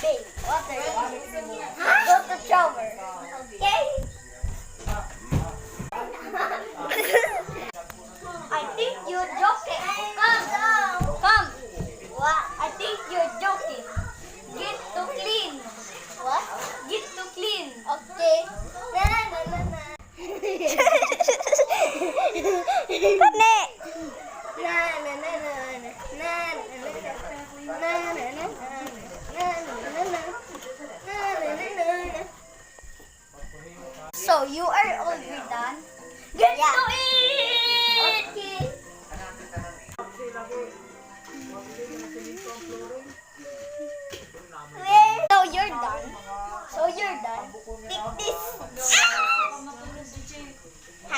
Okay, water. Go to shower. Okay? I think you're joking. Calm down. Come. What? I think you're joking. Get to clean. What? Get to clean. Okay. Na na na na na. Kani. Na na na na na. Na na na na. Na na na na. Na na na na. So you are already done? Get to it! Okay. So you're done. So you're done. Take this. Ha.